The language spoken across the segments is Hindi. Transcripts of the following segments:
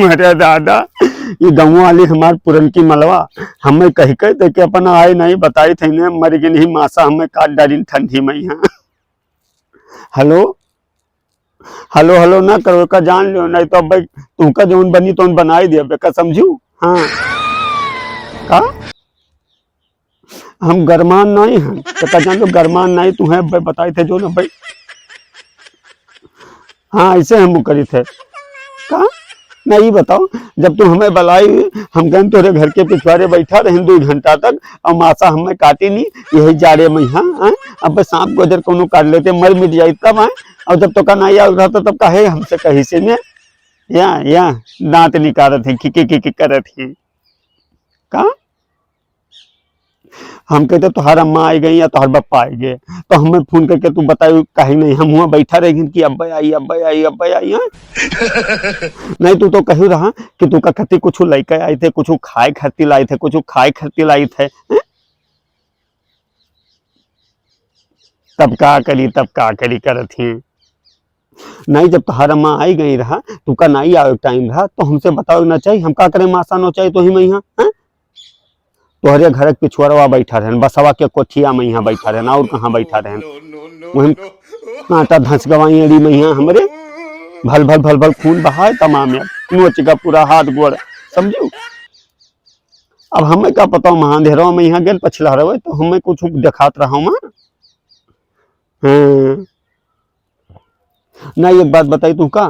अरे दादा ये गाँव वाली हमार पुरन की मलवा हमें कही कह दे के अपन आए नहीं बताई थे ने मर गई नहीं मासा हमें काट डाली ठंडी में यहाँ। हेलो हेलो हेलो ना करो का जान लो नहीं तो अब भाई तुमका जोन बनी तो बनाई दिया बेका समझू। हाँ का हम गरमान नहीं हैं बेका जान लो गरमान नहीं तुम्हें बताई थे जो ना भाई। हाँ ऐसे हम करी थे का नहीं बताओ जब तुम हमें बुलाई हम गए तोरे घर के पिछवाड़े बैठा रहे 2 घंटा तक और मासा हमें काटी नहीं यही जाड़े में। हाँ अब सांप को इधर कोनो काट लेते मर मिट जाए तब आए और जब तो का नहीं आ रहा था तब कहे हमसे कहीं से में या दांत निकालत है की करत है का। हम कहते तुहार अम्मा आई गई या तुहार बप्पा आई गए तो हमें फोन करके तू बताई कहीं नहीं हम वहाँ बैठा रहे कि अब्बा आई नहीं तू तो कही रहा कि तू का खती कुछ लेके आए थे कुछ खाए खती लाई थे कुछ खाए खती लाई थे। तब का करी करत ही नहीं जब तुहार अम्मा आई गई रहा तू का नहीं आओ टाइम रहा तो हमसे बताओ ना चाहिए हम का करें मासा न चाहिए तो ही मैं यहाँ तोहरे घर के पिछुआरवा बैठा रहन बसवा के कोठिया में यहाँ बैठा रहन और कहाँ बैठा रहन वही कांटा धंस गवाई एड़ी में यहाँ हमरे भल भल खून बहाए तमाम नोच का पूरा हाथ गोड़ समझू। अब हमें क्या पता महांधेरों में यहाँ गए पछला रहे तो हमें कुछ दिखात रहा हूँ नहीं एक बात बताई तू का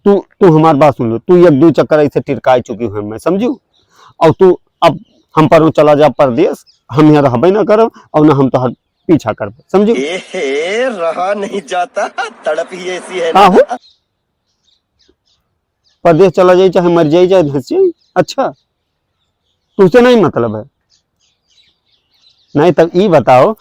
तू हमारी बात सुन लो तू 1-2 चक्कर ऐसे टिरकाई चुकी हूँ मैं समझू और तू अब हम पर चला जा परदेश हम यहाँ रहबे ना करब और ना हम तो पीछा करब समझू। रहा नहीं जाता तड़प ही ऐसी है ना परदेश चला जाए चाहे मर जाए चाहे धंस जाए अच्छा तुझसे नहीं मतलब है नहीं तब ये बताओ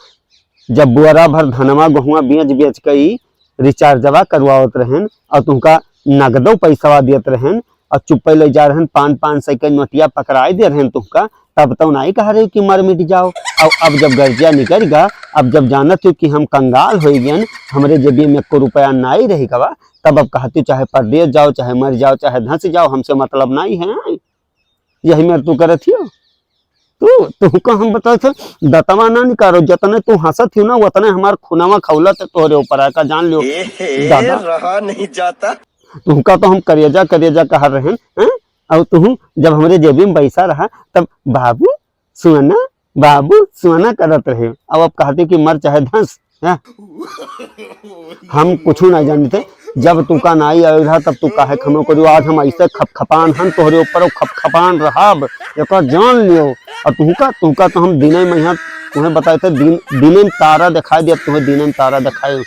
जब बुआरा भर धनवा गहुआ बेच कई रिचार्जवा करवावत रहन और तुमका नगदो पैसा दियत रहन और चुप्पे ले जा रहन 500 के नोटिया पकड़ाई दे रहन तुमका तब तो नहीं कह रहे कि मर मिट जाओ। और अब जब गर्जिया निकलेगा अब जब जानत हो कि हम कंगाल हो गए हमारे जेबी में 1 रुपया नहीं रहेगा तब अब कहती चाहे परदेश जाओ चाहे मर जाओ चाहे धंस जाओ हमसे मतलब नहीं है यही मेरे तू करत हो तुमको हम बताए थे दतवा ना निकालो जतने तू हंसत हो ना उतने हमार खुनावा खौलत तोहरे ऊपर आका जान लो दादा रहा नहीं जाता तुमका तो हम करेजा कह रहे हैं और तुम जब हमारे जेबी में पैसा रहा तब बाबू सुना करत रहे अब कहते कि मर चाहे धंस हम कुछ नहीं जानते जब तू का नाई आए रहा तब तू काहे खमो करियो आज हम ऐसे खपखपान हम तोहरे ऊपर खपखपान रहब एक जान लियो और तुमका तो हम दिने में यहाँ तुम्हें बताए थे दिने में तारा दिखाई दिया तुम्हें दिने में तारा दिखाए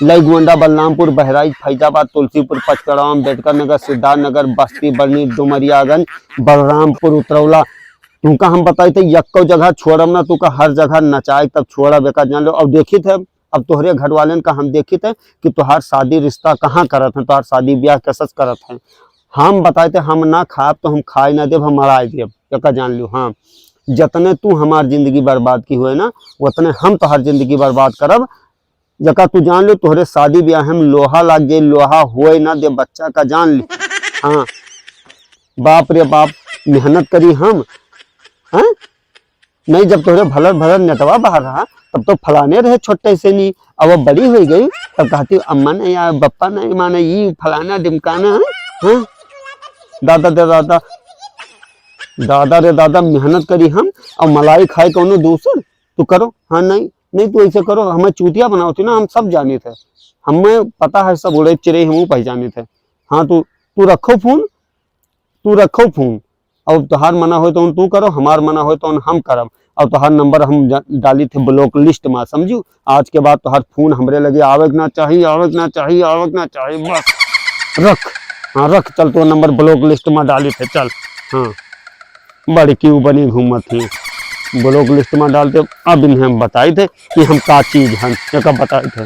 लई गोंडा बलरामपुर बहराइच फैजाबाद तुलसीपुर पचकड़ाम अम्बेडकर नगर सिद्धार्थ नगर बस्ती बरनी डुमरियागंज बलरामपुर उतरौला तुमका हम बताए थे यक्को जगह छोड़ब ना तुका हर जगह नचाए तब छोड़ब एक जान लो। अब देखी थे अब तोहरे घर वाले का हम देखी थे कि तुहार शादी रिश्ता कहाँ करत है तुहार शादी ब्याह कसस करत है हम बताए थे हम ना खाब तो हम खाए ना देव हम मराए देव एक जान लो। हाँ जतने तू हमार जिंदगी बर्बाद की हुए ना उतने हम तुहार जिंदगी बर्बाद करब जका तू जान लो तोहरे शादी ब्याह हम लोहा लाग गए लोहा हुए ना दे बच्चा का जान ली। हाँ बाप रे बाप मेहनत करी हम नहीं जब तोहरे भलर नेटवा बाहर रहा तब तो फलाने रहे छोटे से नहीं अब वो बड़ी हो गई तब कहती अम्मा नहीं या बप्पा नहीं माने ये फलाना डिमकाना है दादा रे दादा मेहनत करी हम और मलाई खाए कोनो दूसर तू करो। हाँ नहीं तू ऐसे करो हमें चूतिया बनाओ ना हम सब जाने थे हमें पता है सब उड़े चिड़े हम पहचाने थे। हाँ तू रखो फोन और तुहार मना हो तो तू करो हमार मना हो तो हम करब और तुहार नंबर हम डाली थे ब्लॉक लिस्ट में समझू आज के बाद तुहार फोन हमरे लगे आवक ना चाहिए बस रख चल तो नंबर ब्लॉक लिस्ट में डाली थे चल। हाँ बड़ी क्यों बनी घूमत थी ब्लॉक लिस्ट में डालते अब इन्हें हम बताए थे कि हम का चीज हम बताए थे।